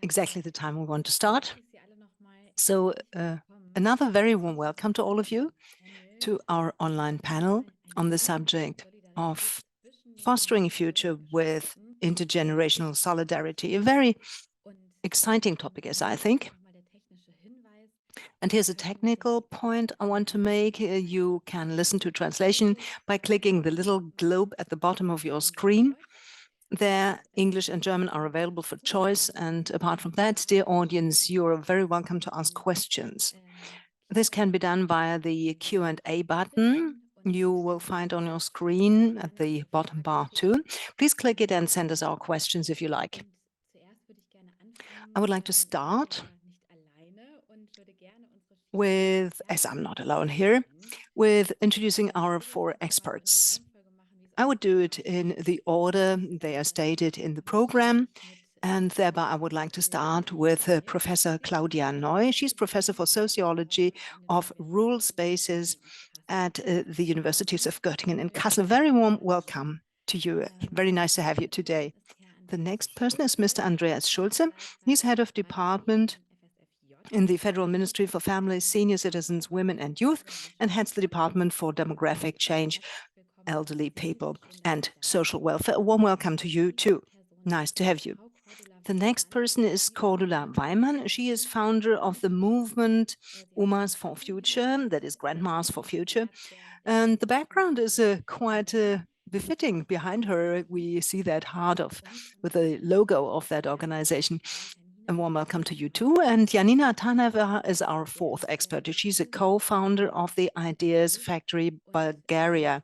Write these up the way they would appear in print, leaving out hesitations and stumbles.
exactly the time we want to start. So another very warm welcome to all of you to our online panel on the subject of fostering a future with intergenerational solidarity, a very exciting topic, as I think. And here's a technical point I want to make. You can listen to translation by clicking the little globe at the bottom of your screen. There, English and German are available for choice. And apart from that, dear audience, you're very welcome to ask questions. This can be done via the Q&A button you will find on your screen at the bottom bar too. Please click it and send us our questions if you like. I would like to start with, as I'm not alone here, with introducing our 4 experts. I would do it in the order they are stated in the program. And thereby, I would like to start with Professor Claudia Neu. She's Professor for Sociology of Rural Spaces at the Universities of Goettingen and Kassel. Very warm welcome to you. Very nice to have you today. The next person is Mr. Andreas Schulze. He's head of department in the Federal Ministry for Families, Senior Citizens, Women and Youth, and heads the Department for Demographic Change, Elderly People and Social Welfare. A warm welcome to you too. Nice to have you. The next person is Cordula Weimann. She is founder of the movement Omas for Future, that is Grandmas for Future. And the background is quite befitting behind her. We see that heart with the logo of that organization. A warm welcome to you too. And Yanina Taneva is our 4th expert. She's a co-founder of the Ideas Factory Bulgaria.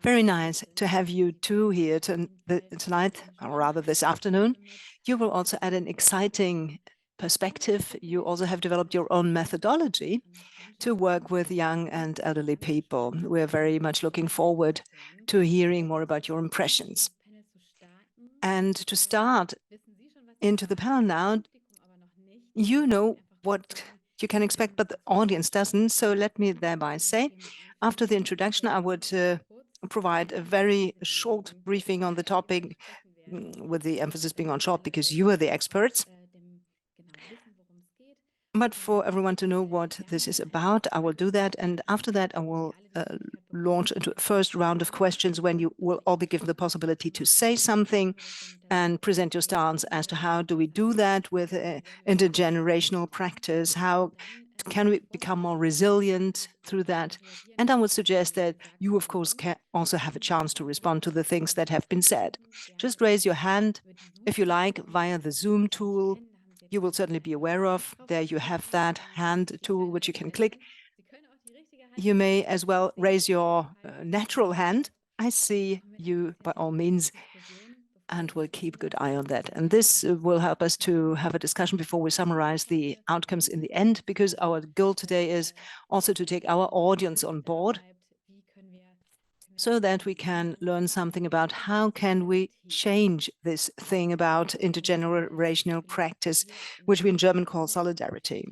Very nice to have you two here tonight, or rather this afternoon. You will also add an exciting perspective. You also have developed your own methodology to work with young and elderly people. We're very much looking forward to hearing more about your impressions. And to start into the panel now, you know what you can expect, but the audience doesn't. So let me thereby say, after the introduction, I would provide a very short briefing on the topic, with the emphasis being on short because you are the experts. But for everyone to know what this is about, I will do that. And after that, I will launch into a first round of questions when you will all be given the possibility to say something and present your stance as to how do we do that with intergenerational practice, how can we become more resilient through that? And I would suggest that you, of course, can also have a chance to respond to the things that have been said. Just raise your hand, if you like, via the Zoom tool. You will certainly be aware of. There you have that hand tool which you can click. You may as well raise your natural hand. I see you by all means, and we'll keep a good eye on that. And this will help us to have a discussion before we summarize the outcomes in the end, because our goal today is also to take our audience on board so that we can learn something about how can we change this thing about intergenerational practice, which we in German call solidarity.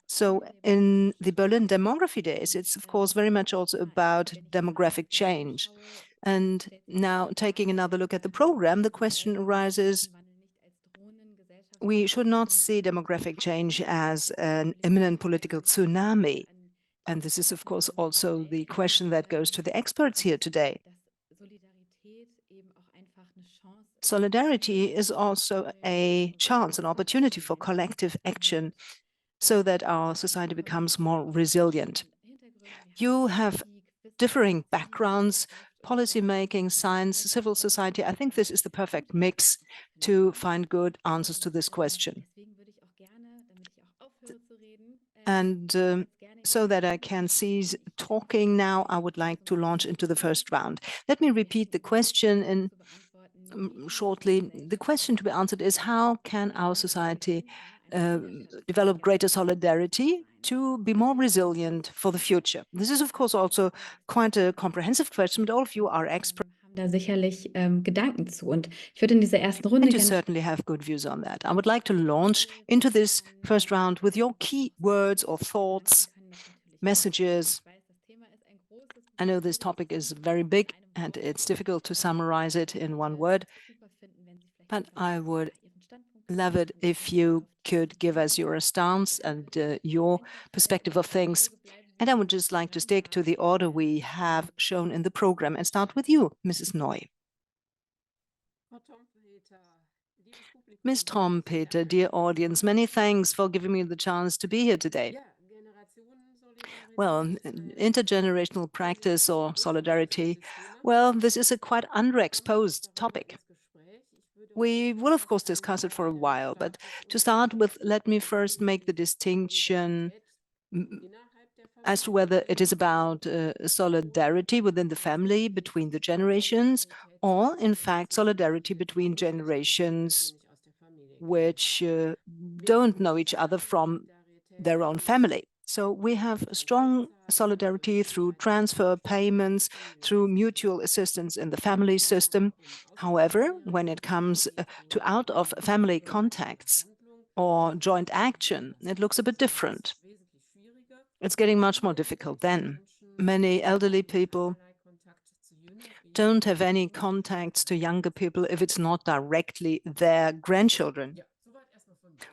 So in the Berlin Demography Days, it's of course very much also about demographic change. And now taking another look at the program, the question arises, we should not see demographic change as an imminent political tsunami. And this is, of course, also the question that goes to the experts here today. Solidarity is also a chance, an opportunity for collective action so that our society becomes more resilient. You have differing backgrounds, policymaking, science, civil society. I think this is the perfect mix to find good answers to this question. And so that I can cease talking now, I would like to launch into the first round. Let me repeat the question shortly. The question to be answered is, how can our society develop greater solidarity to be more resilient for the future? This is, of course, also quite a comprehensive question, but all of you are experts. Da sicherlich Gedanken zu. Und ich würde in dieser ersten Runde and you certainly have good views on that. I would like to launch into this first round with your key words or thoughts, messages. I know this topic is very big and it's difficult to summarize it in one word, but I would love it if you could give us your stance and your perspective of things. And I would just like to stick to the order we have shown in the program and start with you, Mrs. Neu. Ms. Trompeter, dear audience, many thanks for giving me the chance to be here today. Well, intergenerational practice or solidarity, well, this is a quite underexposed topic. We will, of course, discuss it for a while, but to start with, let me first make the distinction as to whether it is about solidarity within the family between the generations, or in fact, solidarity between generations which don't know each other from their own family. So we have strong solidarity through transfer payments, through mutual assistance in the family system. However, when it comes to out-of-family contacts or joint action, it looks a bit different. It's getting much more difficult then. Many elderly people don't have any contacts to younger people if it's not directly their grandchildren.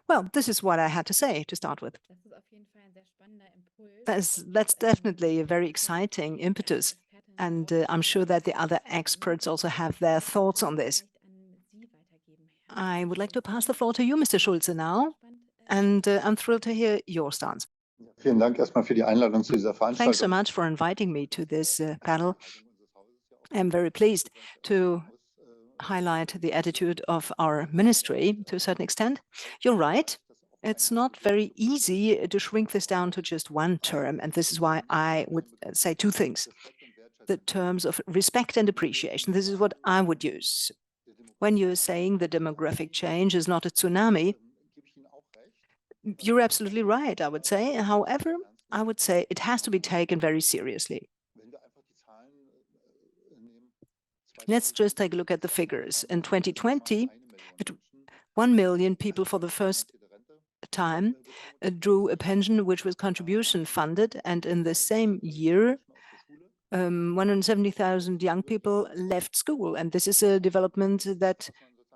Well, this is what I had to say to start with. That's definitely a very exciting impetus. And I'm sure that the other experts also have their thoughts on this. I would like to pass the floor to you, Mr. Schulze, now. And I'm thrilled to hear your stance. Thanks so much for inviting me to this panel. I'm very pleased to highlight the attitude of our ministry to a certain extent. You're right. It's not very easy to shrink this down to just one term, and this is why I would say two things. The terms of respect and appreciation. This is what I would use. When you're saying the demographic change is not a tsunami, you're absolutely right, I would say. However, I would say it has to be taken very seriously. Let's just take a look at the figures. In 2020, 1 million people for the first time drew a pension which was contribution funded, and in the same year 170,000 young people left school, and this is a development that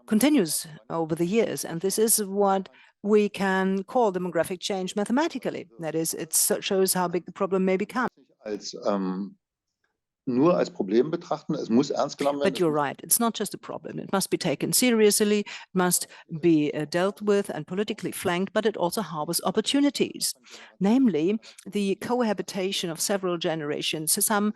continues over the years, and this is what we can call demographic change mathematically. That is, it shows how big the problem may become. But you're right, it's not just a problem. It must be taken seriously, it must be dealt with and politically flanked, but it also harbors opportunities, namely the cohabitation of several generations, some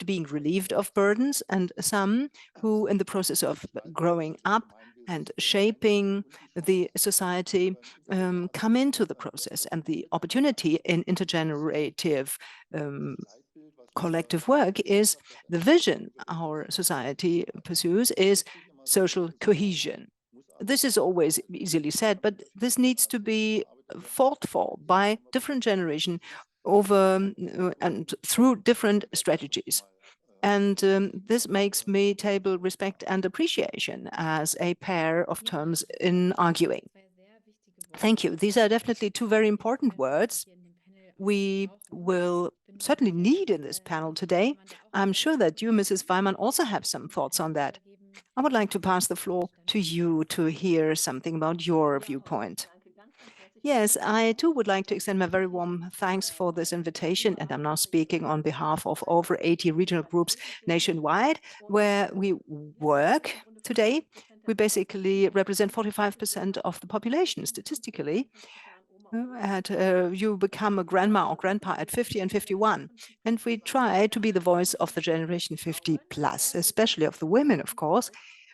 being relieved of burdens, and some who, in the process of growing up and shaping the society, come into the process. And the opportunity in intergenerative collective work is the vision our society pursues is social cohesion. This is always easily said, but this needs to be fought for by different generations over and through different strategies. And this makes me table respect and appreciation as a pair of terms in arguing. Thank you. These are definitely two very important words we will certainly need in this panel today. I'm sure that you, Mrs. Weimann, also have some thoughts on that. I would like to pass the floor to you to hear something about your viewpoint. Yes, I too would like to extend my very warm thanks for this invitation, and I'm now speaking on behalf of over 80 regional groups nationwide where we work today. We basically represent 45% of the population statistically. You become a grandma or grandpa at 50 and 51. And we try to be the voice of the generation 50 plus, especially of the women, of course,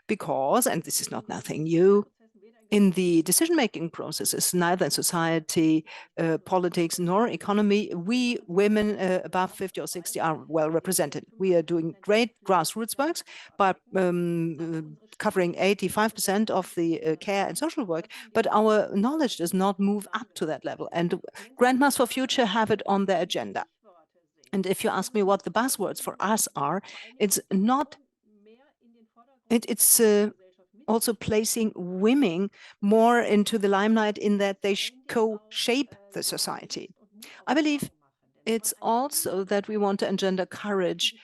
because, and this is not nothing new, in the decision-making processes, neither in society, politics, nor economy, we women above 50 or 60 are well represented. We are doing great grassroots works, but covering 85% of the care and social work, but our knowledge does not move up to that level. And Grandmas for Future have it on their agenda. And if you ask me what the buzzwords for us are, it's not, it's also placing women more into the limelight in that they co-shape the society. I believe it's also that we want to engender courage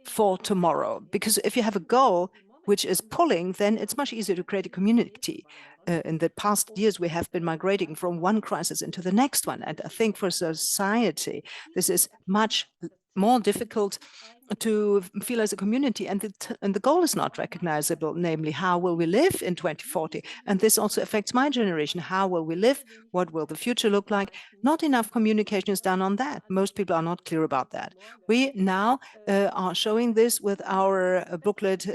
for tomorrow, because if you have a goal, which is pulling, then it's much easier to create a community. In the past years, we have been migrating from one crisis into the next one. And I think for society, this is much more difficult to feel as a community, and the goal is not recognizable, namely, how will we live in 2040? And this also affects my generation. How will we live? What will the future look like? Not enough communication is done on that. Most people are not clear about that. We now are showing this with our booklet,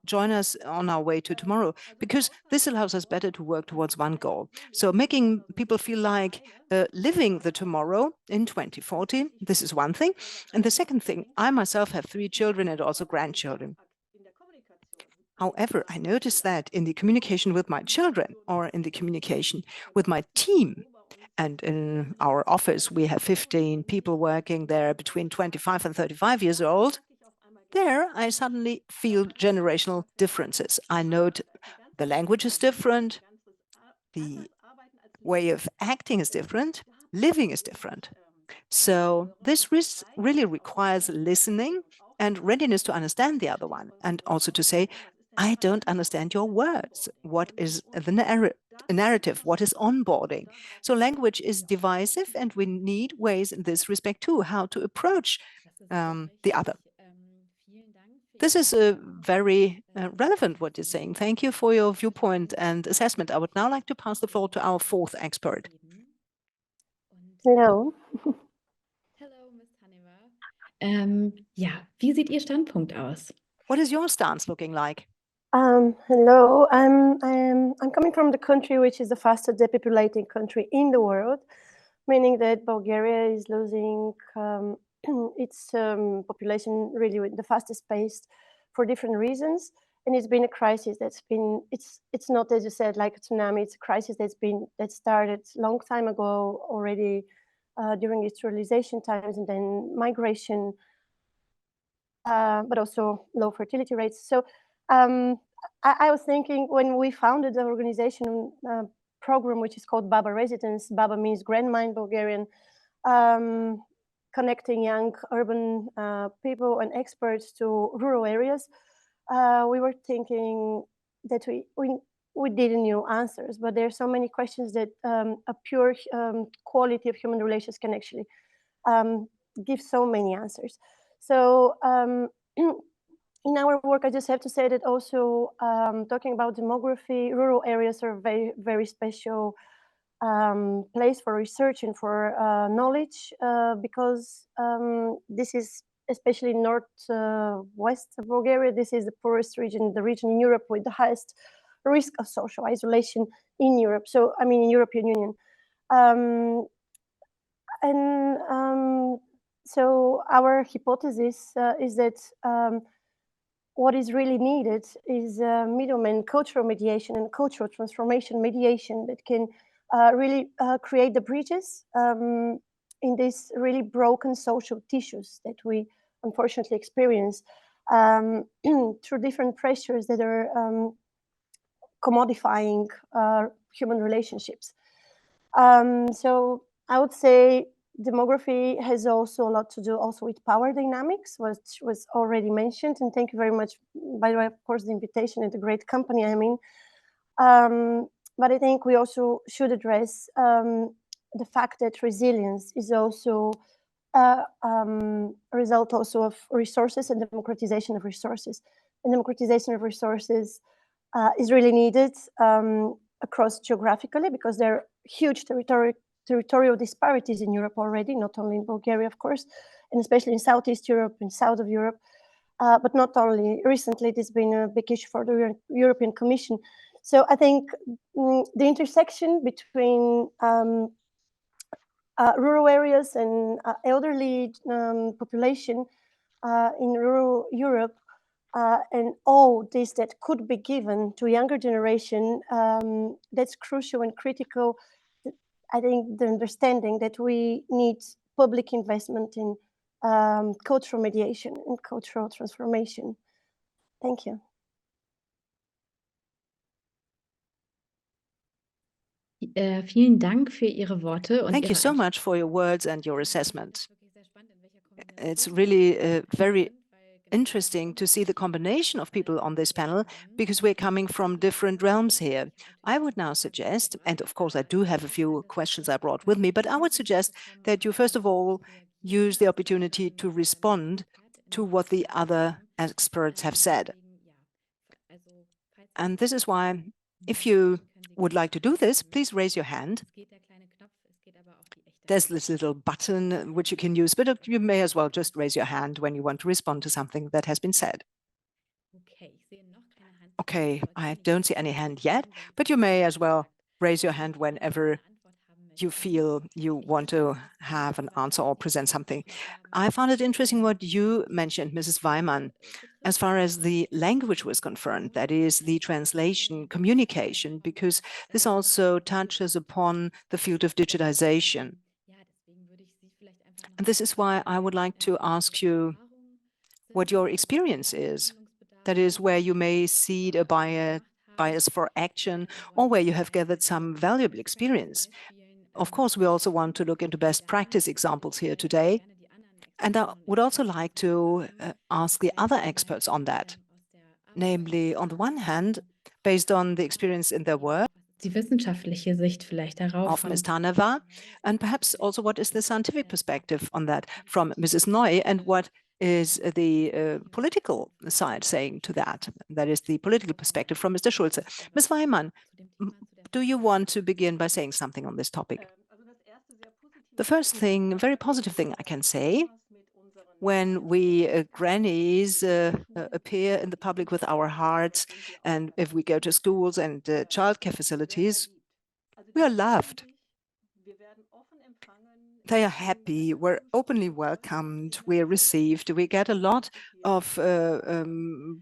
Join Us on Our Way to Tomorrow, because this allows us better to work towards one goal. So making people feel like living the tomorrow in 2040, this is one thing. And the second thing, I myself have 3 children and also grandchildren. However, I noticed that in the communication with my children or in the communication with my team, and in our office, we have 15 people working there between 25 and 35 years old, there I suddenly feel generational differences. I note the language is different, the way of acting is different, living is different. So this really requires listening and readiness to understand the other one, and also to say, I don't understand your words. What is the narrative? What is onboarding? So language is divisive, and we need ways in this respect too, how to approach the other. This is very relevant what you're saying. Thank you for your viewpoint and assessment. I would now like to pass the floor to our 4th expert. Hello. Hello, Miss Taneva. Ja, wie sieht Ihr Standpunkt aus? What is your stance looking like? Hello. I'm coming from the country which is the fastest depopulating country in the world, meaning that Bulgaria is losing its population really with the fastest pace for different reasons. And it's been a crisis that's been, it's not, as you said, like a tsunami. It's a crisis that started a long time ago already during industrialization times, and then migration, but also low fertility rates. So I was thinking, when we founded the organization program, which is called Baba Residence, Baba means grandma in Bulgarian, connecting young urban people and experts to rural areas, we were thinking that we didn't know answers, but there are so many questions that a pure quality of human relations can actually give so many answers. So in our work, I just have to say that also talking about demography, rural areas are a very, very special place for research and for knowledge, because this is, especially northwest of Bulgaria, this is the poorest region, the region in Europe with the highest risk of social isolation in Europe. So, I mean, in European Union. So our hypothesis is that what is really needed is middleman cultural mediation and cultural transformation mediation that can really create the bridges in these really broken social tissues that we unfortunately experience through different pressures that are commodifying human relationships. So I would say demography has also a lot to do also with power dynamics, which was already mentioned. And thank you very much, by the way, of course, the invitation and the great company I'm in. But I think we also should address the fact that resilience is also a result also of resources and democratization of resources. And democratization of resources is really needed across geographically, because there are huge territorial disparities in Europe already, not only in Bulgaria, of course, and especially in Southeast Europe and South of Europe. But not only. Recently, there's been a big issue for the European Commission. So I think the intersection between rural areas and elderly population in rural Europe and all this that could be given to younger generation, that's crucial and critical. I think the understanding that we need public investment in cultural mediation and cultural transformation. Thank you. Vielen Dank für Ihre Worte und Thank you so much for your words and your assessment. It's really very interesting to see the combination of people on this panel because we're coming from different realms here. I would now suggest, and of course I do have a few questions I brought with me, but I would suggest that you first of all use the opportunity to respond to what the other experts have said. And this is why, if you would like to do this, please raise your hand. There's this little button which you can use, but you may as well just raise your hand when you want to respond to something that has been said. Okay, I don't see any hand yet, but you may as well raise your hand whenever you feel you want to have an answer or present something. I found it interesting what you mentioned, Mrs. Weimann, as far as the language was concerned, that is the translation, communication, because this also touches upon the field of digitization. And this is why I would like to ask you what your experience is. That is where you may see a bias for action or where you have gathered some valuable experience. Of course, we also want to look into best practice examples here today. And I would also like to ask the other experts on that. Namely, on the one hand, based on the experience in their work, Die wissenschaftliche Sicht vielleicht darauf of Ms. Taneva, and perhaps also what is the scientific perspective on that from Mrs. Neu, and what is the political side saying to that? That is the political perspective from Mr. Schulze. Ms. Weimann, do you want to begin by saying something on this topic? The first thing, very positive thing I can say, when we grannies appear in the public with our hearts, and if we go to schools and childcare facilities, we are loved. They are happy, we're openly welcomed, we're received, we get a lot of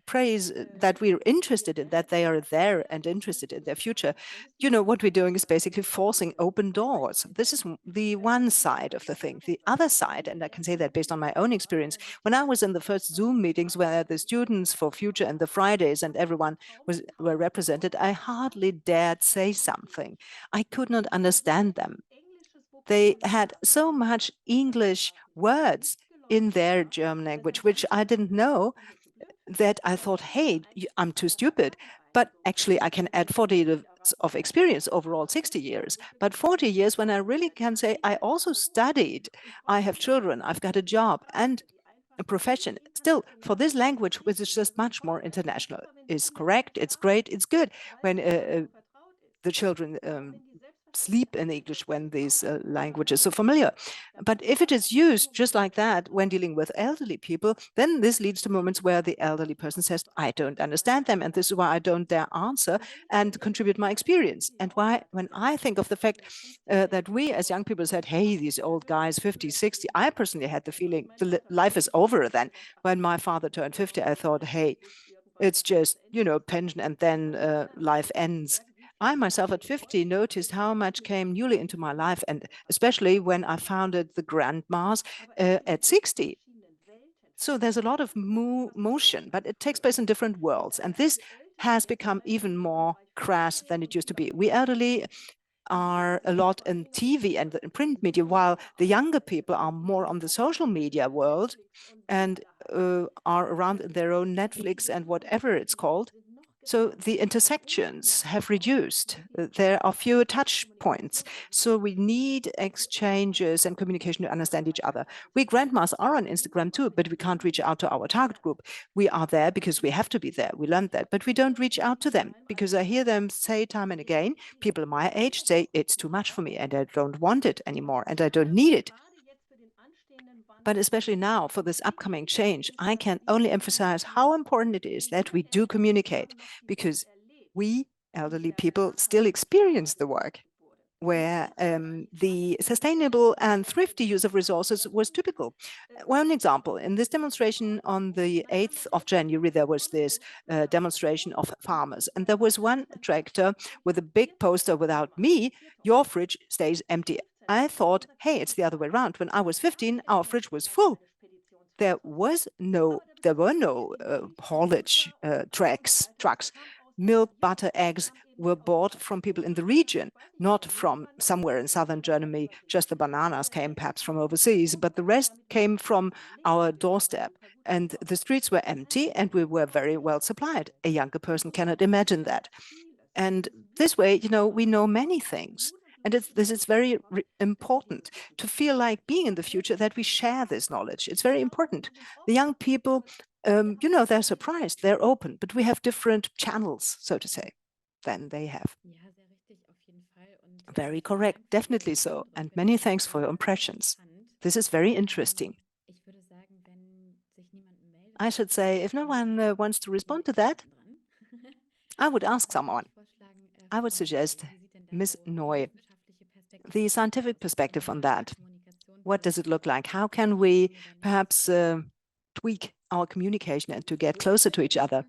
praise that we're interested in, that they are there and interested in their future. You know, what we're doing is basically forcing open doors. This is the one side of the thing. The other side, and I can say that based on my own experience, when I was in the first Zoom meetings where the Students for Future and the Fridays and everyone were represented, I hardly dared say something. I could not understand them. They had so much English words in their German language, which I didn't know, that I thought, hey, I'm too stupid. But actually, I can add 40 years of experience, overall 60 years. But 40 years when I really can say, I also studied, I have children, I've got a job and a profession. Still, for this language, which is just much more international, is correct, it's great, it's good. When the children sleep in English when these languages are so familiar. But if it is used just like that when dealing with elderly people, then this leads to moments where the elderly person says, I don't understand them, and this is why I don't dare answer and contribute my experience. And why, when I think of the fact that we as young people said, hey, these old guys, 50, 60, I personally had the feeling the life is over then. When my father turned 50, I thought, hey, it's just, you know, pension and then life ends. I myself at 50 noticed how much came newly into my life, and especially when I founded the grandmas at 60. So there's a lot of motion, but it takes place in different worlds. And this has become even more crass than it used to be. We elderly are a lot in TV and in print media, while the younger people are more on the social media world and are around in their own Netflix and whatever it's called. So the intersections have reduced. There are fewer touch points. So we need exchanges and communication to understand each other. We grandmas are on Instagram too, but we can't reach out to our target group. We are there because we have to be there. We learned that, but we don't reach out to them because I hear them say time and again, people my age say it's too much for me and I don't want it anymore and I don't need it. But especially now for this upcoming change, I can only emphasize how important it is that we do communicate, because we elderly people still experience the work where the sustainable and thrifty use of resources was typical. One example, in this demonstration on the 8th of January, there was this demonstration of farmers. And there was one tractor with a big poster, without me, your fridge stays empty. I thought, hey, it's the other way around. When I was 15, our fridge was full. There were no haulage trucks. Milk, butter, eggs were bought from people in the region, not from somewhere in southern Germany. Just the bananas came perhaps from overseas, but the rest came from our doorstep. And the streets were empty and we were very well supplied. A younger person cannot imagine that. And this way, we know many things. And this is very important to feel like being in the future that we share this knowledge. It's very important. The young people, they're surprised, they're open, but we have different channels, so to say, than they have. Very correct, definitely so. And many thanks for your impressions. This is very interesting. I should say, if no one wants to respond to that, I would ask someone. I would suggest Ms. Neu, the scientific perspective on that. What does it look like? How can we perhaps tweak our communication and to get closer to each other?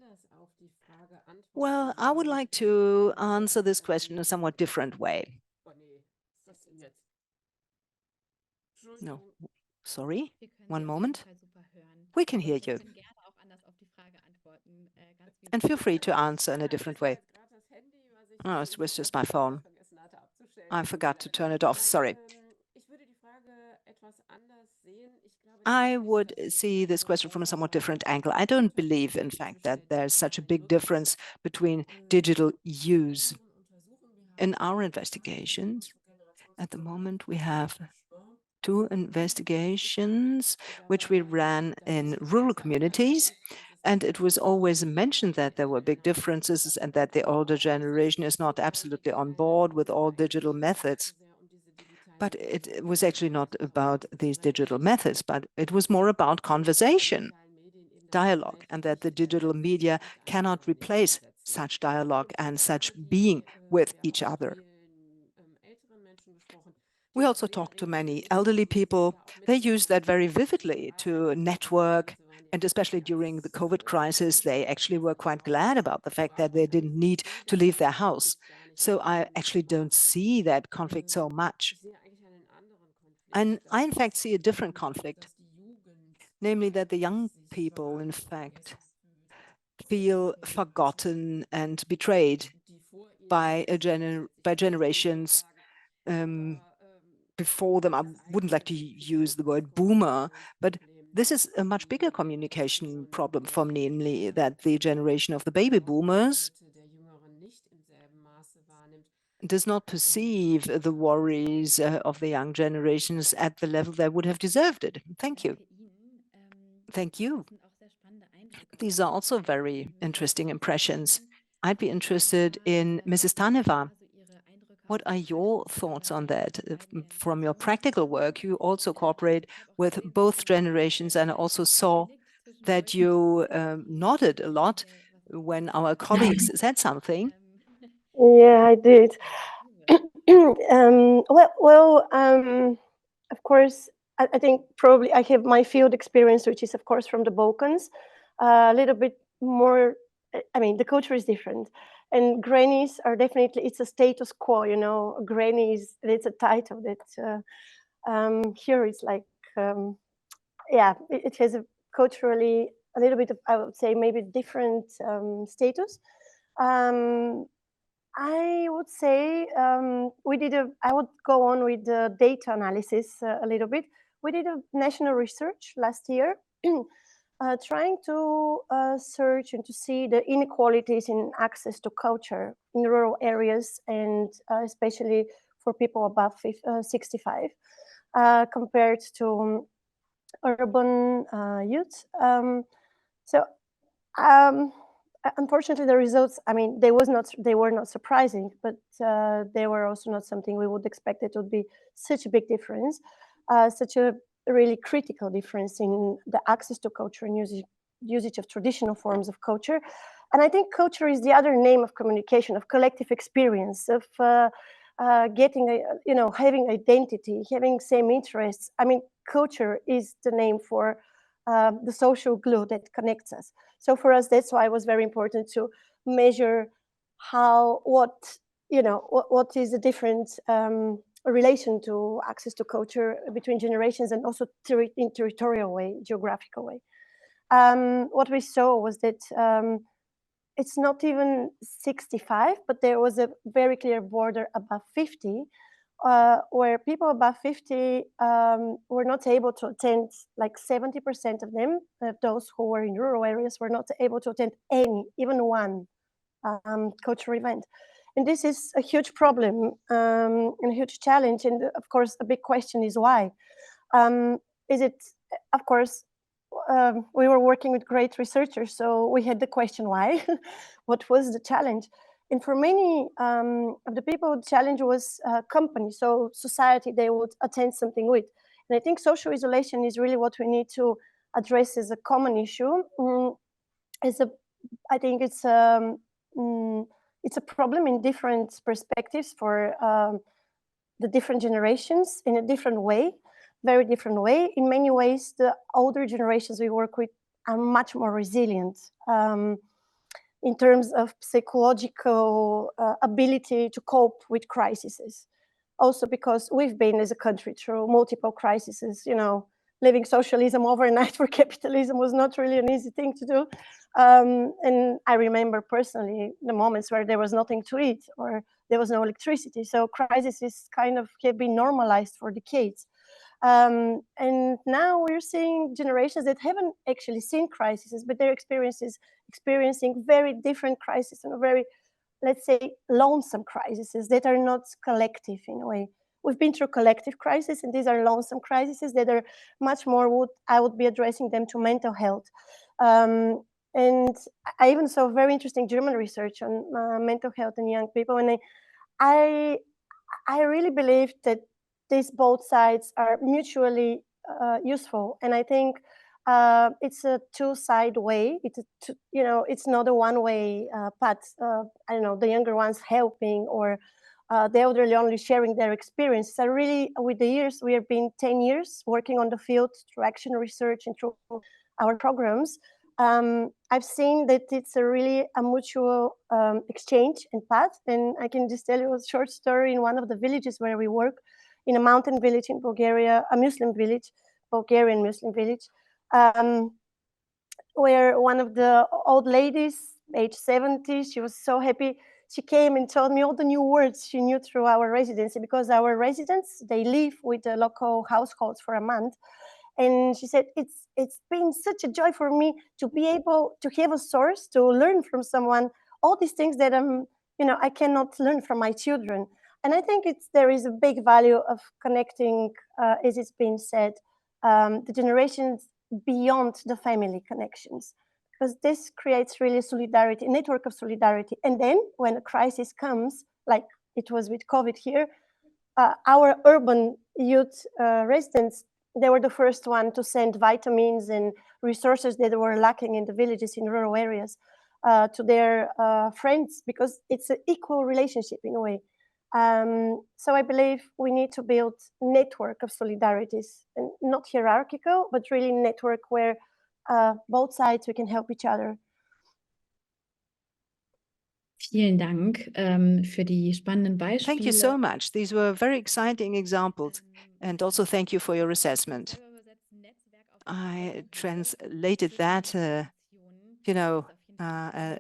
Well, I would like to answer this question in a somewhat different way. No, sorry, one moment. We can hear you. And feel free to answer in a different way. Oh, it was just my phone. I forgot to turn it off, sorry. I would see this question from a somewhat different angle. I don't believe, in fact, that there's such a big difference between digital use. In our investigations, at the moment, we have 2 investigations which we ran in rural communities. And it was always mentioned that there were big differences and that the older generation is not absolutely on board with all digital methods. But it was actually not about these digital methods, but it was more about conversation, dialogue, and that the digital media cannot replace such dialogue and such being with each other. We also talked to many elderly people. They used that very vividly to network. And especially during the COVID crisis, they actually were quite glad about the fact that they didn't need to leave their house. So I actually don't see that conflict so much. And I, in fact, see a different conflict, namely that the young people, in fact, feel forgotten and betrayed by generations before them. I wouldn't like to use the word boomer, but this is a much bigger communication problem for me, namely that the generation of the baby boomers does not perceive the worries of the young generations at the level they would have deserved it. Thank you. Thank you. These are also very interesting impressions. I'd be interested in Mrs. Taneva. What are your thoughts on that? From your practical work, you also cooperate with both generations, and I also saw that you nodded a lot when our colleagues said something. Yeah, I did. Of course, I think probably I have my field experience, which is, of course, from the Balkans. A little bit more, I mean, the culture is different. And grannies are definitely, it's a status quo, grannies, it's a title that here it's like, yeah, it has a culturally a little bit of, I would say, maybe different status. I would say I would go on with the data analysis a little bit. We did a national research last year, trying to search and to see the inequalities in access to culture in rural areas, and especially for people above 65, compared to urban youth. Unfortunately, the results, I mean, they were not surprising, but they were also not something we would expect it would be such a big difference, such a really critical difference in the access to culture and usage of traditional forms of culture. And I think culture is the other name of communication, of collective experience, of getting, having identity, having same interests. I mean, culture is the name for the social glue that connects us. So for us, that's why it was very important to measure what is the different relation to access to culture between generations, and also in territorial way, geographical way. What we saw was that it's not even 65, but there was a very clear border above 50, where people above 50 were not able to attend, like 70% of them, those who were in rural areas, were not able to attend any, even one cultural event. And this is a huge problem and a huge challenge. And of course, the big question is why? Is it, of course, we were working with great researchers, so we had the question why? What was the challenge? And for many of the people, the challenge was company, so society they would attend something with. And I think social isolation is really what we need to address as a common issue. I think it's a problem in different perspectives for the different generations in a different way, very different way. In many ways, the older generations we work with are much more resilient in terms of psychological ability to cope with crises. Also because we've been as a country through multiple crises, you know, leaving socialism overnight for capitalism was not really an easy thing to do. And I remember personally the moments where there was nothing to eat or there was no electricity. So crises kind of have been normalized for decades. And now we're seeing generations that haven't actually seen crises, but they're experiencing very different crises and very, let's say, lonesome crises that are not collective in a way. We've been through collective crises, and these are lonesome crises that are much more I would be addressing them to mental health. And I even saw very interesting German research on mental health in young people, and I really believe that these both sides are mutually useful, and I think it's a two-side way. It's not a one-way path. I don't know, the younger ones helping or the elderly only sharing their experience. So really, with the years, we have been 10 years working on the field through action research and through our programs. I've seen that it's a mutual exchange and path. And I can just tell you a short story in one of the villages where we work, in a mountain village in Bulgaria, a Muslim village, Bulgarian Muslim village, where one of the old ladies, age 70, she was so happy. She came and told me all the new words she knew through our residency, because our residents, they live with the local households for a month. And she said, it's been such a joy for me to be able to have a source to learn from someone, all these things that I cannot learn from my children. And I think there is a big value of connecting, as it's been said, the generations beyond the family connections, because this creates really solidarity, a network of solidarity. And then when a crisis comes, like it was with COVID here, our urban youth residents, they were the first one to send vitamins and resources that were lacking in the villages in rural areas to their friends, because it's an equal relationship in a way. So I believe we need to build network of solidarities, and not hierarchical, but really network where both sides we can help each other. Vielen Dank für die spannenden Beispiele. Thank you so much. These were very exciting examples. And also thank you for your assessment. I translated that, a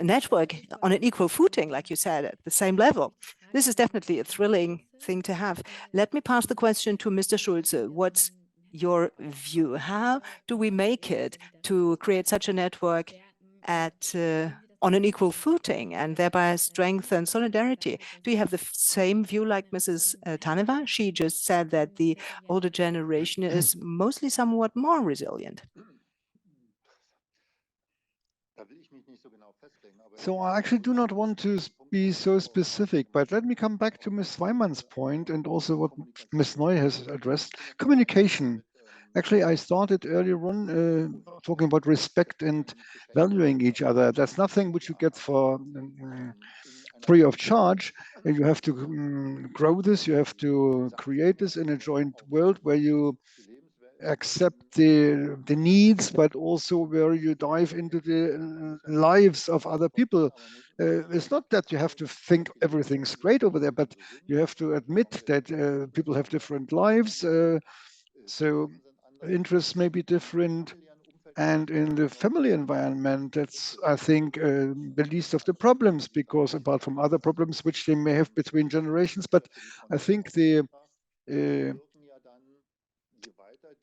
network on an equal footing, like you said, at the same level. This is definitely a thrilling thing to have. Let me pass the question to Mr. Schulze. What's your view? How do we make it to create such a network on an equal footing and thereby strengthen solidarity? Do you have the same view like Mrs. Taneva? She just said that the older generation is mostly somewhat more resilient. So I actually do not want to be so specific, but let me come back to Ms. Weimann's point and also what Ms. Neu has addressed, communication. Actually, I started earlier on talking about respect and valuing each other. That's nothing which you get for free of charge. You have to grow this, you have to create this in a joint world where you accept the needs, but also where you dive into the lives of other people. It's not that you have to think everything's great over there, but you have to admit that people have different lives, so interests may be different, And in the family environment, that's, I think, the least of the problems, because apart from other problems which they may have between generations, but I think the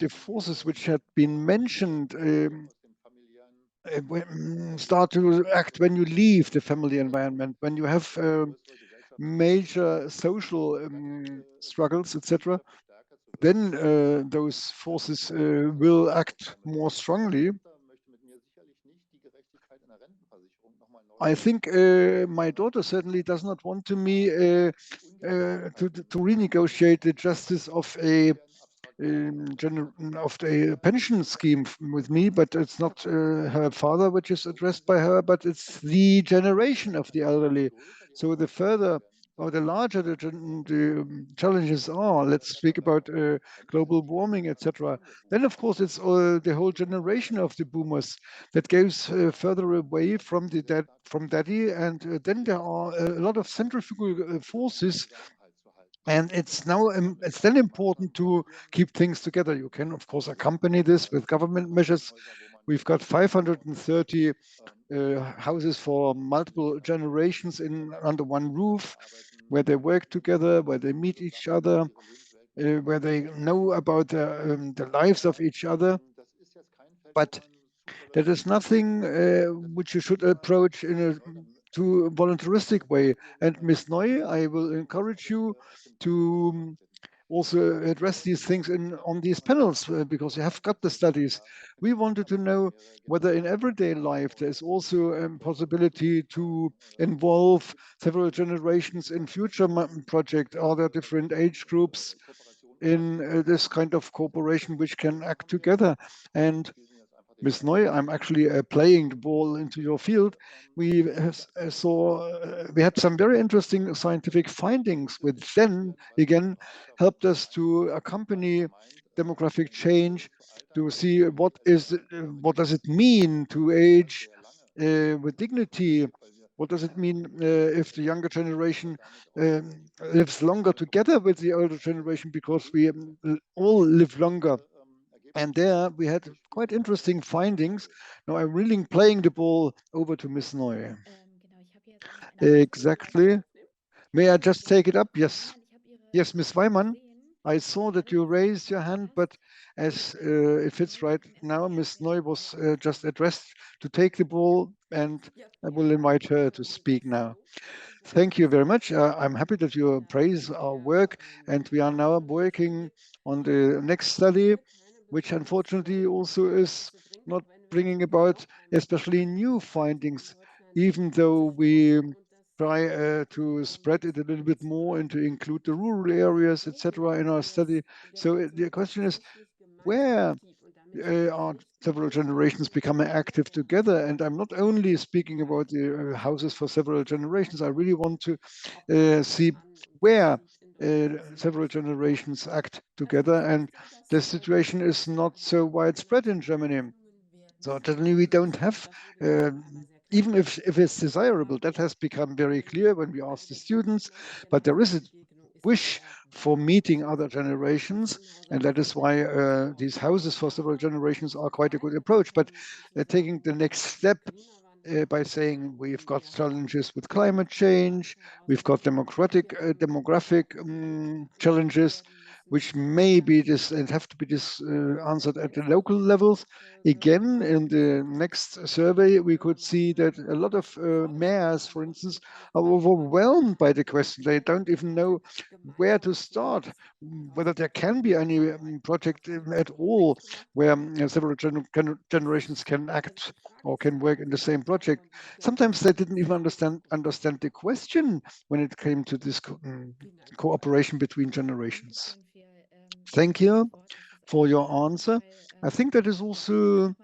forces which had been mentioned start to act when you leave the family environment, when you have major social struggles, etc. Then those forces will act more strongly. I think my daughter certainly does not want to renegotiate the justice of a of the pension scheme with me, but it's not her father which is addressed by her, but it's the generation of the elderly. So the further or the larger the challenges are, let's speak about global warming, etc. Then, of course, it's the whole generation of the boomers that goes further away from from daddy, and then there are a lot of centrifugal forces. And it's then important to keep things together. You can, of course, accompany this with government measures. We've got 530 houses for multiple generations under one roof, where they work together, where they meet each other, where they know about the lives of each other. But that is nothing which you should approach in a too voluntaristic way. And Ms. Neu, I will encourage you to also address these things on these panels, because you have got the studies. We wanted to know whether in everyday life there's also a possibility to involve several generations in future projects. Are there different age groups in this kind of cooperation which can act together? And Ms. Neu, I'm actually playing the ball into your field. We we had some very interesting scientific findings, which then again helped us to accompany demographic change, to see what does it mean to age with dignity. What does it mean if the younger generation lives longer together with the older generation, because we all live longer? And there we had quite interesting findings. Now I'm really playing the ball over to Miss Neu. Exactly. May I just take it up? Yes. Yes, Miss Weimann, I saw that you raised your hand, but as it fits right now, Miss Neu was just addressed to take the ball, and I will invite her to speak now. Thank you very much. I'm happy that you praise our work, and we are now working on the next study, which unfortunately also is not bringing about especially new findings, even though we try to spread it a little bit more and to include the rural areas, etc., in our study. So the question is, where are several generations becoming active together? And I'm not only speaking about the houses for several generations. I really want to see where several generations act together. And the situation is not so widespread in Germany. So certainly we don't have, even if it's desirable, that has become very clear when we ask the students, but there is a wish for meeting other generations, and that is why these houses for several generations are quite a good approach. But taking the next step by saying we've got challenges with climate change, we've got demographic challenges, which may be this and have to be answered at the local levels. Again, in the next survey, we could see that a lot of mayors, for instance, are overwhelmed by the question. They don't even know where to start, whether there can be any project at all where several generations can act or can work in the same project. Sometimes they didn't even understand the question when it came to this cooperation between generations. Thank you for your answer. I think that is also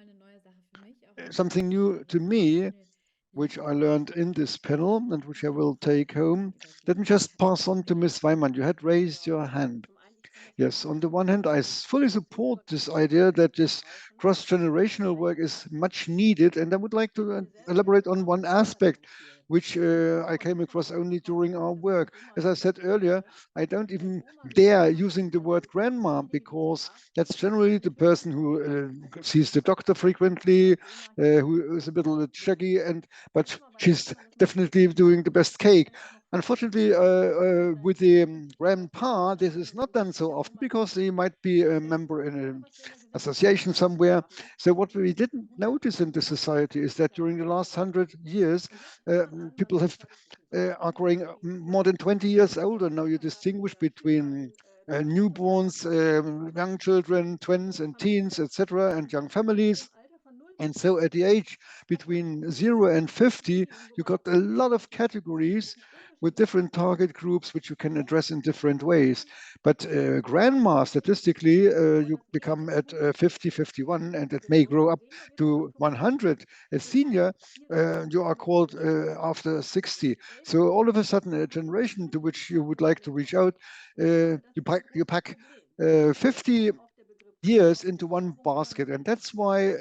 something new to me, which I learned in this panel and which I will take home. Let me just pass on to Ms. Weimann. You had raised your hand. Yes, on the one hand, I fully support this idea that this cross-generational work is much needed, and I would like to elaborate on one aspect. which I came across only during our work. As I said earlier, I don't even dare using the word grandma, because that's generally the person who sees the doctor frequently, who is a bit shaggy, but she's definitely doing the best cake. Unfortunately, with the grandpa, this is not done so often, because he might be a member in an association somewhere. So what we didn't notice in the society is that during the last 100 years, people are growing more than 20 years older. Now you distinguish between newborns, young children, twins and teens, etc., and young families. And so at the age between 0 and 50, you got a lot of categories with different target groups, which you can address in different ways. But grandma, statistically, you become at 50, 51, and it may grow up to 100. A senior, you are called after 60. So all of a sudden, a generation to which you would like to reach out, you pack 50 years into one basket. And that's why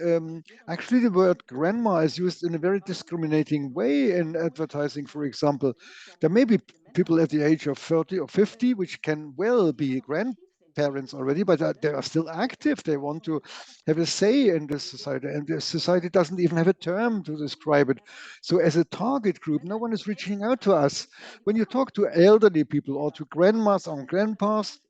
actually the word grandma is used in a very discriminating way in advertising, for example. There may be people at the age of 30 or 50, which can well be grandparents already, but they are still active. They want to have a say in this society, and the society doesn't even have a term to describe it. So as a target group, no one is reaching out to us. When you talk to elderly people or to grandmas or grandpas,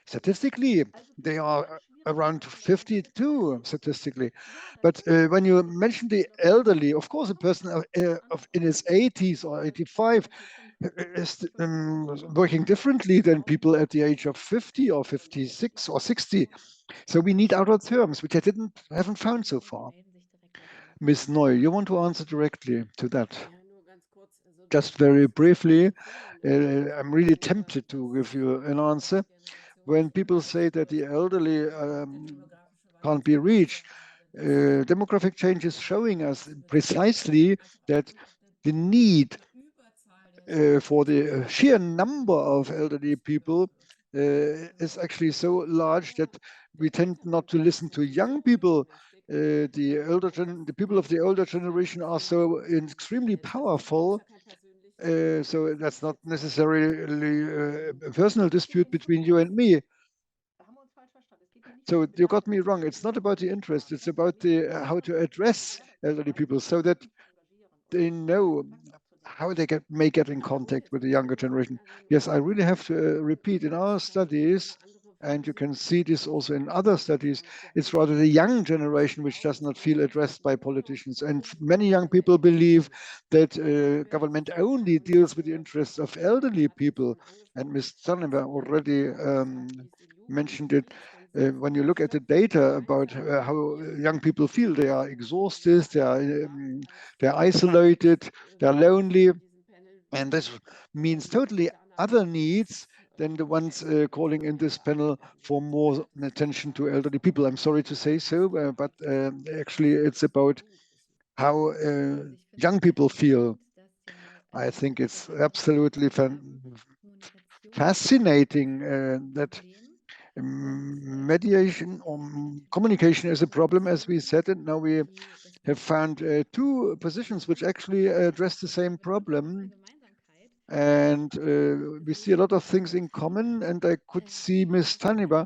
statistically, they are around 52 statistically. But when you mention the elderly, of course, a person in his 80s or 85 is working differently than people at the age of 50 or 56 or 60. So we need other terms, which I haven't found so far. Ms. Neu, you want to answer directly to that? Just very briefly, I'm really tempted to give you an answer. When people say that the elderly can't be reached, demographic change is showing us precisely that the need for the sheer number of elderly people is actually so large that we tend not to listen to young people. The people of the older generation are so extremely powerful. So that's not necessarily a personal dispute between you and me. So you got me wrong. It's not about the interest. It's about the how to address elderly people so that they know how they may get in contact with the younger generation. Yes, I really have to repeat, in our studies, and you can see this also in other studies, it's rather the young generation which does not feel addressed by politicians. And many young people believe that government only deals with the interests of elderly people. And Ms. Taneva already mentioned it. When you look at the data about how young people feel, they are exhausted, they're isolated, they're lonely, and this means totally other needs than the ones calling in this panel for more attention to elderly people. I'm sorry to say so, but actually it's about how young people feel. I think it's absolutely fascinating that mediation or communication is a problem, as we said, and now we have found two positions which actually address the same problem. And we see a lot of things in common. And I could see Ms. Taneva,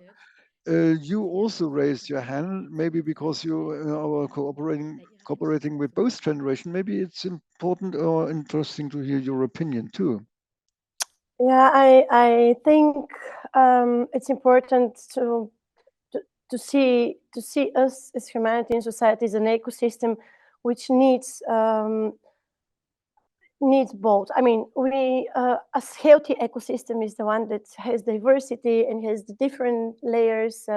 you also raised your hand, maybe because you are cooperating with both generations. Maybe it's important or interesting to hear your opinion too. Yeah, I think it's important to see us as humanity and society as an ecosystem which needs both. I mean, a healthy ecosystem is the one that has diversity and has the different layers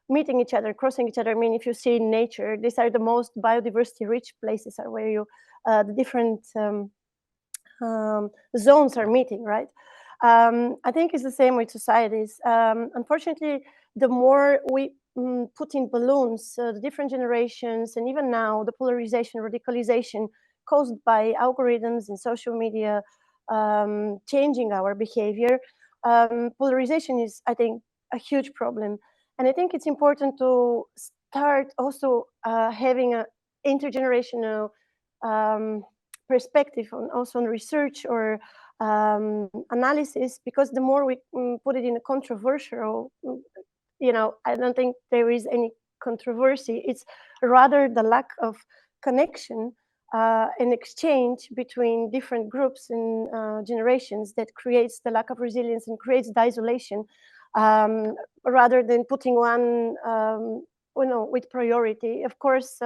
meeting each other, crossing each other. I mean, if you see in nature, these are the most biodiversity rich places, are where you the different zones are meeting, right? I think it's the same with societies. Unfortunately, the more we put in balloons, the different generations, and even now the polarization, radicalization caused by algorithms and social media changing our behavior, polarization is, I think, a huge problem. And I think it's important to start also having an intergenerational perspective also on research or analysis, because the more we put it in a controversial, I don't think there is any controversy. It's rather the lack of connection and exchange between different groups and generations that creates the lack of resilience and creates the isolation, rather than putting one with priority. Of course,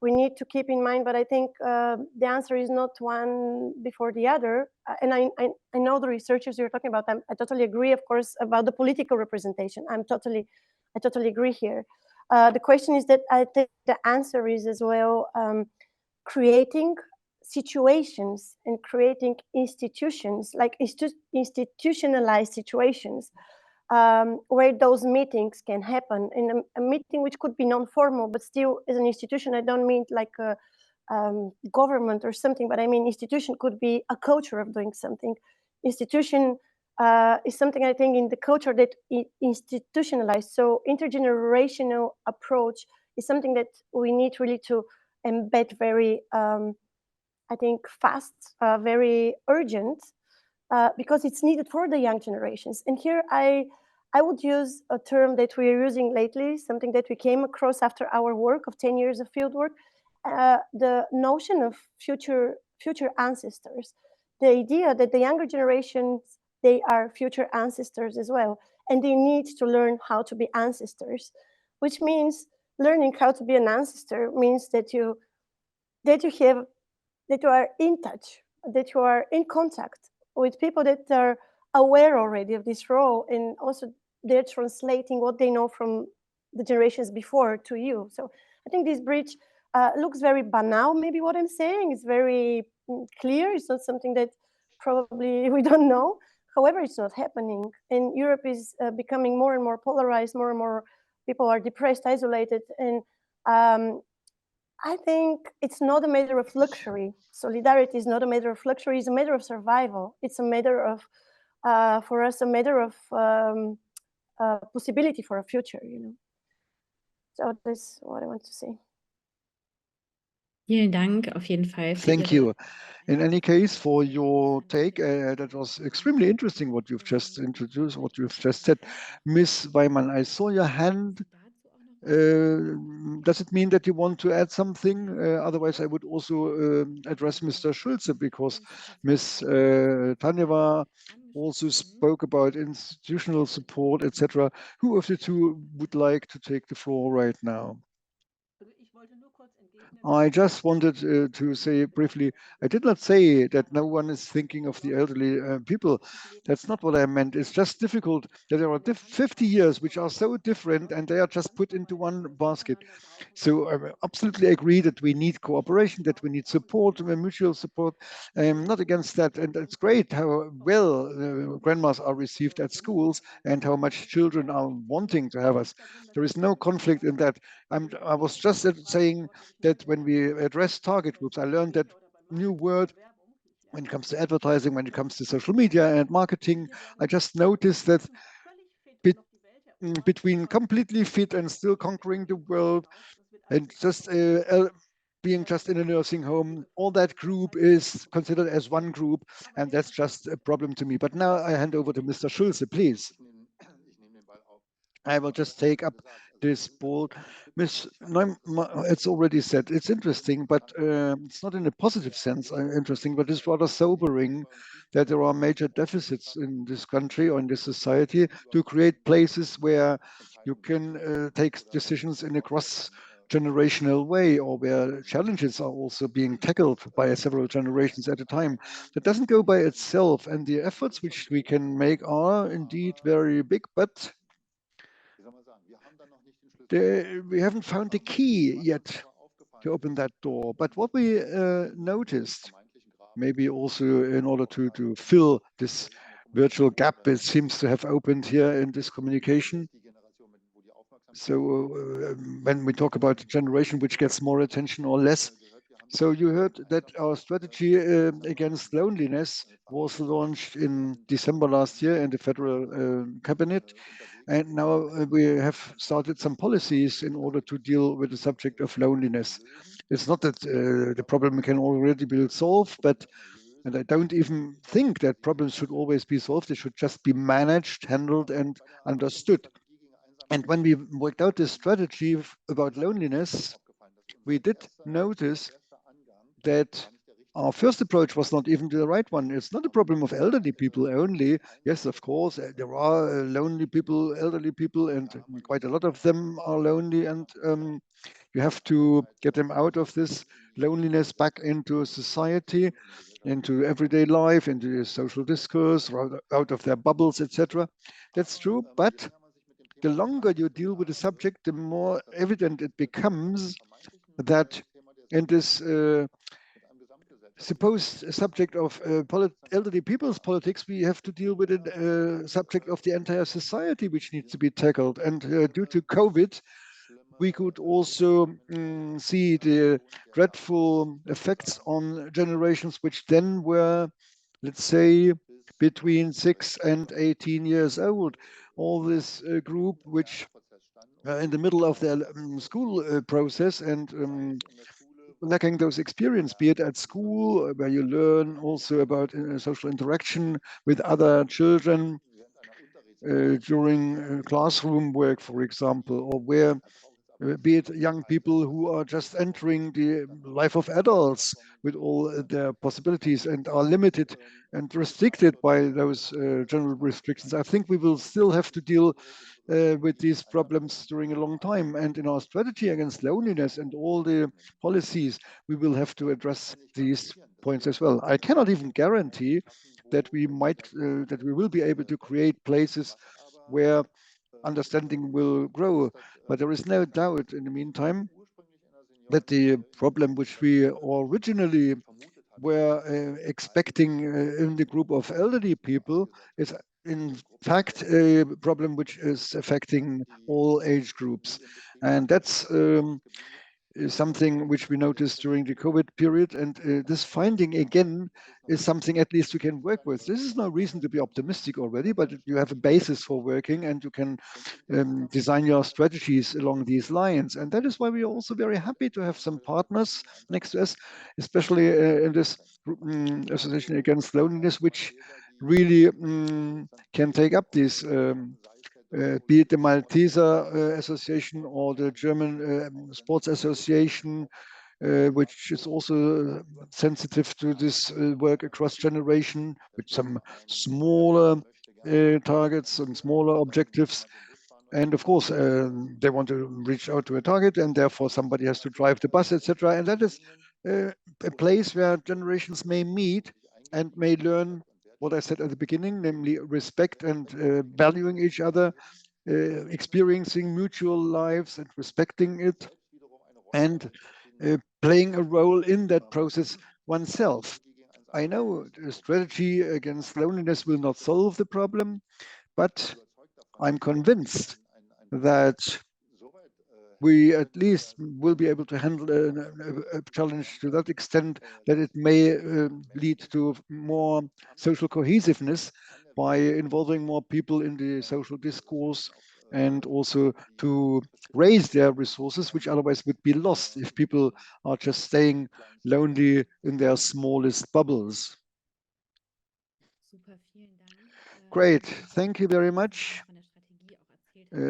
we need to keep in mind, but I think the answer is not one before the other. And I know the researchers you're talking about. I totally agree, of course, about the political representation. I totally agree here. The question is that I think the answer is as well creating situations and creating institutions, like institutionalized situations, where those meetings can happen in a meeting which could be non-formal, but still as an institution. I don't mean like a government or something, but I mean institution could be a culture of doing something. Institution is something I think in the culture that institutionalized. So intergenerational approach is something that we need really to embed very, I think, fast, very urgent, because it's needed for the young generations. And here I would use a term that we are using lately, something that we came across after our work of 10 years of field work, the notion of future ancestors, the idea that the younger generations, they are future ancestors as well, and they need to learn how to be ancestors, which means learning how to be an ancestor means that you are in touch, that you are in contact with people that are aware already of this role, and also they're translating what they know from the generations before to you. So I think this bridge looks very banal, maybe what I'm saying is very clear. It's not something that probably we don't know. However, it's not happening. And Europe is becoming more and more polarized, more and more people are depressed, isolated. And I think it's not a matter of luxury. Solidarity is not a matter of luxury, it's a matter of survival. It's a matter of, for us, a matter of possibility for a future, So that's what I want to say. Vielen Dank auf jeden Fall. Thank you. In any case, for your take, that was extremely interesting what you've just introduced, what you've just said. Miss Weimann, I saw your hand. Does it mean that you want to add something? Otherwise, I would also address Mr. Schulze, because Miss Taneva also spoke about institutional support, etc. Who of the two would like to take the floor right now? I just wanted to say briefly, I did not say that no one is thinking of the elderly people. That's not what I meant. It's just difficult that there are 50 years which are so different and they are just put into one basket. So I absolutely agree that we need cooperation, that we need support, mutual support. I'm not against that. And it's great how well grandmas are received at schools and how much children are wanting to have us. There is no conflict in that. I was just saying that when we address target groups, I learned that new word when it comes to advertising, when it comes to social media and marketing. I just noticed that between completely fit and still conquering the world and just being just in a nursing home, all that group is considered as one group, and that's just a problem to me. But now I hand over to Mr. Schulze, please. I will just take up this ball. Miss Neum, it's already said, it's interesting, but it's not in a positive sense interesting, but it's rather sobering that there are major deficits in this country or in this society to create places where you can take decisions in a cross-generational way, or where challenges are also being tackled by several generations at a time. That doesn't go by itself, and the efforts which we can make are indeed very big, but we haven't found the key yet to open that door. But what we noticed, maybe also in order to fill this virtual gap it seems to have opened here in this communication. So when we talk about a generation which gets more attention or less, so you heard that our strategy against loneliness was launched in December last year in the federal cabinet. And now we have started some policies in order to deal with the subject of loneliness. It's not that the problem can already be solved, but and I don't even think that problems should always be solved. They should just be managed, handled, and understood. And when we worked out this strategy about loneliness, we did notice that our first approach was not even the right one. It's not a problem of elderly people only. Yes, of course, there are lonely people, elderly people, and quite a lot of them are lonely, and you have to get them out of this loneliness back into society, into everyday life, into social discourse, out of their bubbles, etc. That's true, but the longer you deal with the subject, the more evident it becomes that in this supposed subject of elderly people's politics, we have to deal with a subject of the entire society, which needs to be tackled. And due to COVID, we could also see the dreadful effects on generations which then were, let's say, between 6 and 18 years old. All this group which in the middle of their school process and lacking those experience, be it at school, where you learn also about social interaction with other children during classroom work, for example, or where be it young people who are just entering the life of adults with all their possibilities and are limited and restricted by those general restrictions. I think we will still have to deal with these problems during a long time. And in our strategy against loneliness and all the policies, we will have to address these points as well. I cannot even guarantee that we will be able to create places where understanding will grow. But there is no doubt in the meantime that the problem which we originally were expecting in the group of elderly people is in fact a problem which is affecting all age groups. And that's is something which we noticed during the COVID period. And this finding again is something at least you can work with. This is no reason to be optimistic already, but you have a basis for working and you can design your strategies along these lines. And that is why we are also very happy to have some partners next to us, especially in this Association Against Loneliness, which really can take up these be it the Malteser Association or the German Sports Association, which is also sensitive to this work across generation with some smaller targets and smaller objectives. And of course, they want to reach out to a target, and therefore somebody has to drive the bus, etc. And that is a place where generations may meet and may learn what I said at the beginning, namely respect and valuing each other, experiencing mutual lives and respecting it, and playing a role in that process oneself. I know the strategy against loneliness will not solve the problem, but I'm convinced that we at least will be able to handle a challenge to that extent that it may lead to more social cohesiveness by involving more people in the social discourse and also to raise their resources, which otherwise would be lost if people are just staying lonely in their smallest bubbles. Great, thank you very much.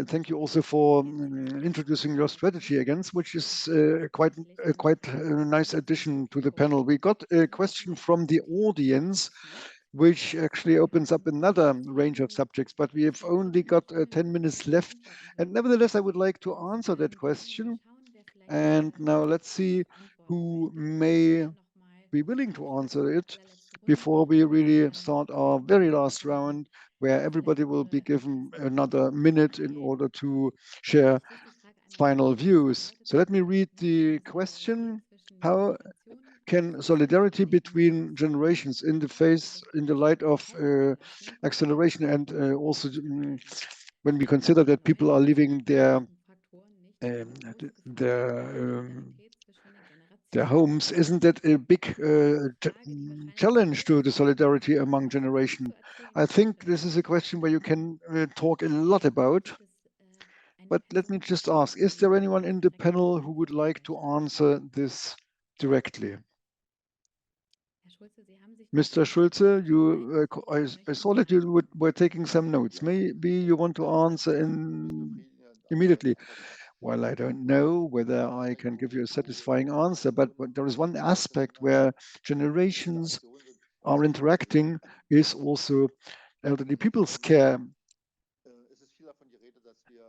Thank you also for introducing your strategy again, which is quite a nice addition to the panel. We got a question from the audience, which actually opens up another range of subjects, but we have only got 10 minutes left. And nevertheless, I would like to answer that question. And now let's see who may be willing to answer it before we really start our very last round, where everybody will be given another minute in order to share final views. So let me read the question. How can solidarity between generations in the light of acceleration and also when we consider that people are living their their homes. Isn't that a big challenge to the solidarity among generation? I think this is a question where you can talk a lot about. But let me just ask, is there anyone in the panel who would like to answer this directly? Mr. Schulze, I saw that you were taking some notes. Maybe you want to answer immediately. Well, I don't know whether I can give you a satisfying answer, but there is one aspect where generations are interacting is also elderly people's care.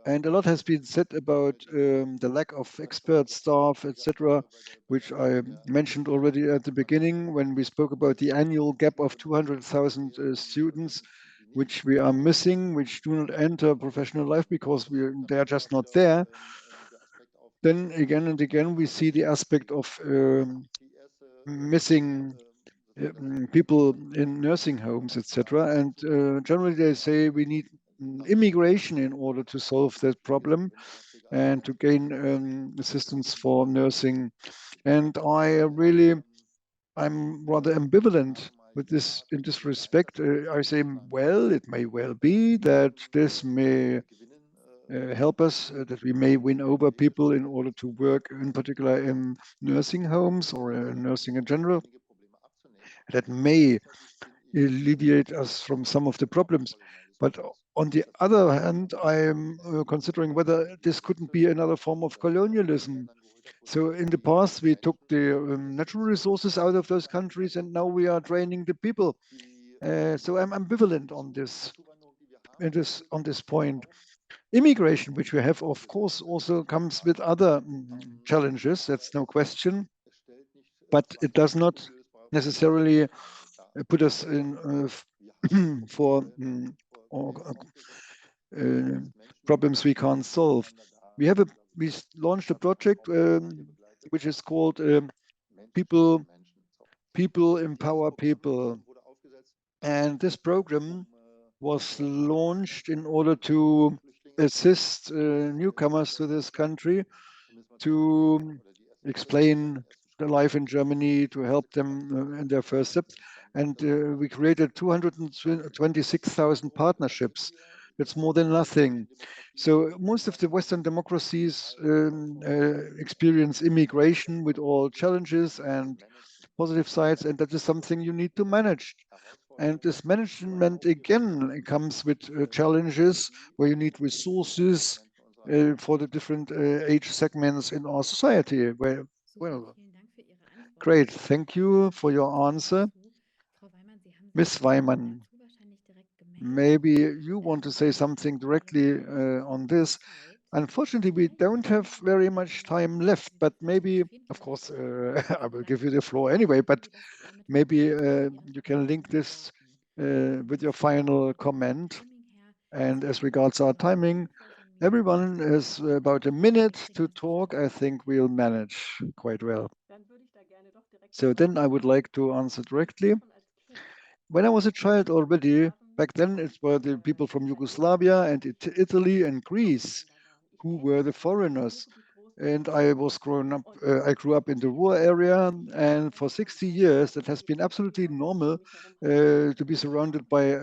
And a lot has been said about the lack of expert staff, etc., which I mentioned already at the beginning when we spoke about the annual gap of 200,000 students, which we are missing, which do not enter professional life because they are just not there. Then again and again, we see the aspect of missing people in nursing homes, etc. And generally, they say we need immigration in order to solve that problem and to gain assistance for nursing. And I'm rather ambivalent with this in this respect. I say, well, it may well be that this may help us, that we may win over people in order to work, in particular in nursing homes or nursing in general. That may alleviate us from some of the problems. But on the other hand, I'm considering whether this couldn't be another form of colonialism. So in the past, we took the natural resources out of those countries, and now we are draining the people. So I'm ambivalent on on this point. Immigration, which we have, of course, also comes with other challenges. That's no question. But it does not necessarily put us in for problems we can't solve. We launched a project which is called People Empower People, and this program was launched in order to assist newcomers to this country to explain the life in Germany, to help them in their first steps. And we created 226,000 partnerships. That's more than nothing. So most of the Western democracies experience immigration with all challenges and positive sides, and that is something you need to manage. And this management, again, comes with challenges where you need resources for the different age segments in our society. Well, great. Thank you for your answer. Ms. Weimann, maybe you want to say something directly on this. Unfortunately, we don't have very much time left, but maybe, of course, I will give you the floor anyway, but maybe you can link this with your final comment. And as regards our timing, everyone has about a minute to talk. I think we'll manage quite well. So then I would like to answer directly. When I was a child already, back then it were the people from Yugoslavia and Italy and Greece who were the foreigners. And I grew up in the rural area, and for 60 years that has been absolutely normal to be surrounded by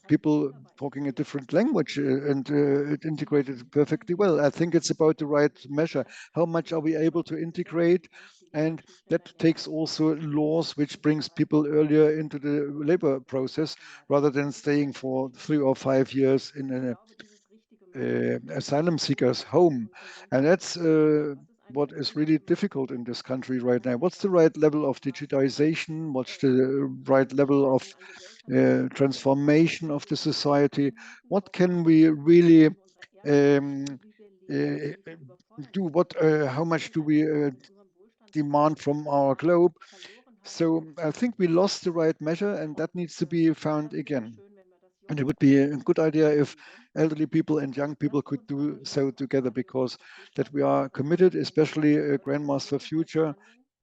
people talking a different language, and it integrated perfectly well. I think it's about the right measure. How much are we able to integrate? And that takes also laws which brings people earlier into the labor process rather than staying for 3 or 5 years in an asylum seekers home. And that's what is really difficult in this country right now. What's the right level of digitization? What's the right level of transformation of the society? What can we really do? How much do we demand from our globe? So I think we lost the right measure, and that needs to be found again. And it would be a good idea if elderly people and young people could do so together, because that we are committed, especially Grandmas for Future.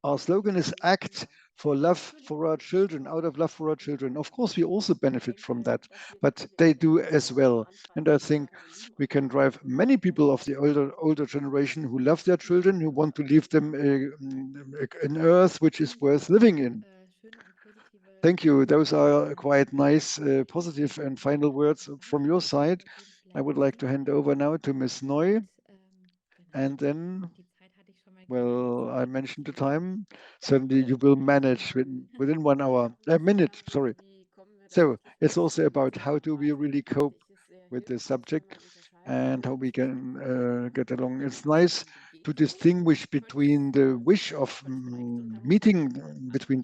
Our slogan is act for love for our children, out of love for our children. Of course, we also benefit from that, but they do as well. And I think we can drive many people of the older generation who love their children, who want to leave them an earth which is worth living in. Thank you. Those are quite nice, positive and final words from your side. I would like to hand over now to Ms. Neu. And then, well, I mentioned the time. Certainly you will manage within 1 hour, a minute, sorry. So it's also about how do we really cope with the subject and how we can get along. It's nice to distinguish between the wish of meeting between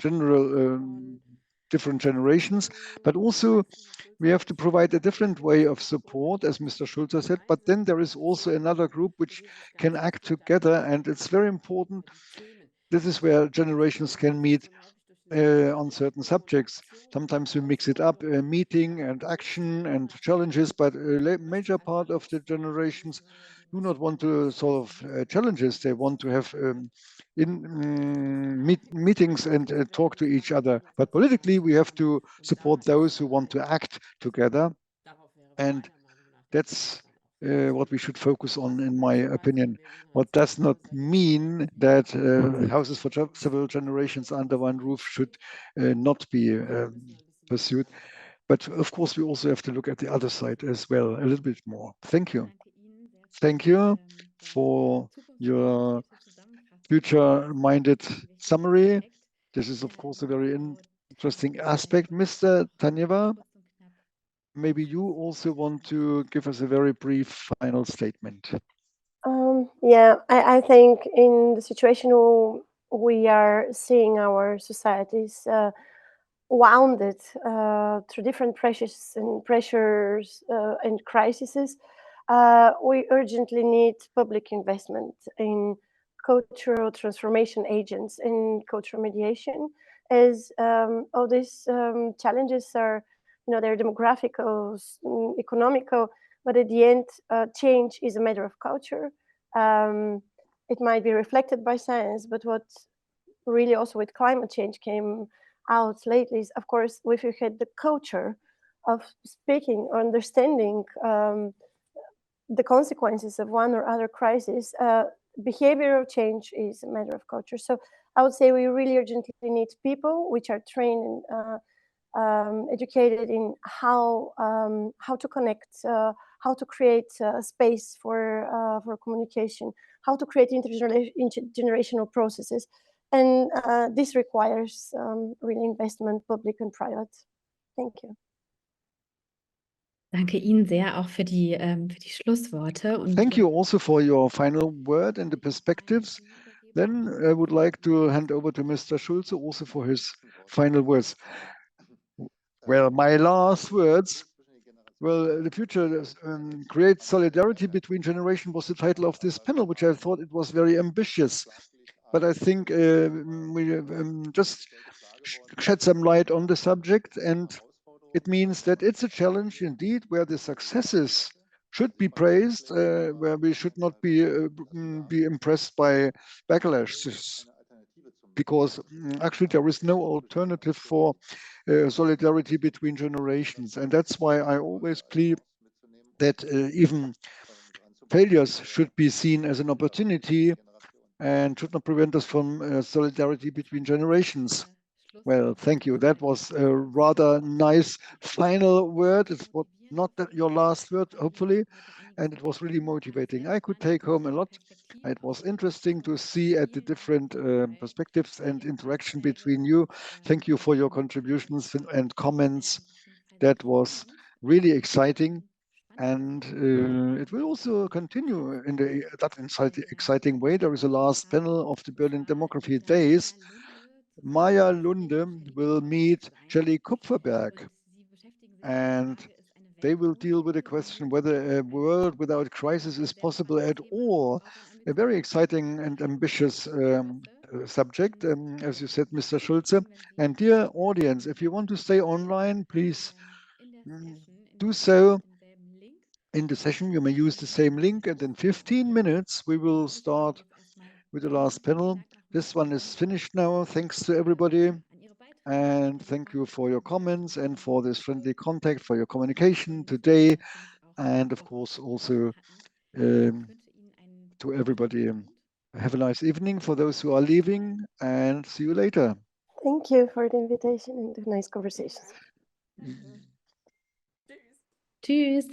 different generations, but also we have to provide a different way of support, as Mr. Schulze said, but then there is also another group which can act together, and it's very important. This is where generations can meet on certain subjects. Sometimes we mix it up, meeting and action and challenges, but a major part of the generations do not want to solve challenges. They want to have meetings and talk to each other. But politically, we have to support those who want to act together. And that's what we should focus on, in my opinion. What does not mean that houses for several generations under one roof should not be pursued. But of course, we also have to look at the other side as well, a little bit more. Thank you. Thank you for your future-minded summary. This is, of course, a very interesting aspect. Mr. Taneva, maybe you also want to give us a very brief final statement. Yeah, I think in the situation we are seeing our societies wounded through different pressures and crises, we urgently need public investment in cultural transformation agents and cultural mediation, as all these challenges are, they're demographical, economical, but at the end, change is a matter of culture. It might be reflected by science, but what really also with climate change came out lately is, of course, if you had the culture of speaking or understanding the consequences of one or other crisis, behavioral change is a matter of culture. So I would say we really urgently need people which are trained and educated in how to connect, how to create space for communication, how to create intergenerational processes. And this requires really investment, public and private. Thank you. Danke Ihnen sehr auch für die Schlussworte. Und thank you also for your final word and the perspectives. Then I would like to hand over to Mr. Schulze also for his final words. Well, my last words. Well, the future creates solidarity between generations was the title of this panel, which I thought it was very ambitious. But I think we just shed some light on the subject, and it means that it's a challenge indeed where the successes should be praised, where we should not be impressed by backlashes, because actually there is no alternative for solidarity between generations. And that's why I always plead that even failures should be seen as an opportunity and should not prevent us from solidarity between generations. Well, thank you. That was a rather nice final word. It's not your last word, hopefully, and it was really motivating. I could take home a lot. It was interesting to see at the different perspectives and interaction between you. Thank you for your contributions and comments. That was really exciting. And it will also continue in that exciting way. There is a last panel of the Berlin Demography Days. Maya Lunde will meet Shelley Kupferberg, and they will deal with the question whether a world without crisis is possible at all. A very exciting and ambitious subject, as you said, Mr. Schulze. And dear audience, if you want to stay online, please do so. In the session, you may use the same link, and in 15 minutes, we will start with the last panel. This one is finished now. Thanks to everybody. And thank you for your comments and for this friendly contact, for your communication today. And of course, also to everybody. Have a nice evening for those who are leaving, and see you later. Thank you for the invitation and the nice conversations. Tschüss.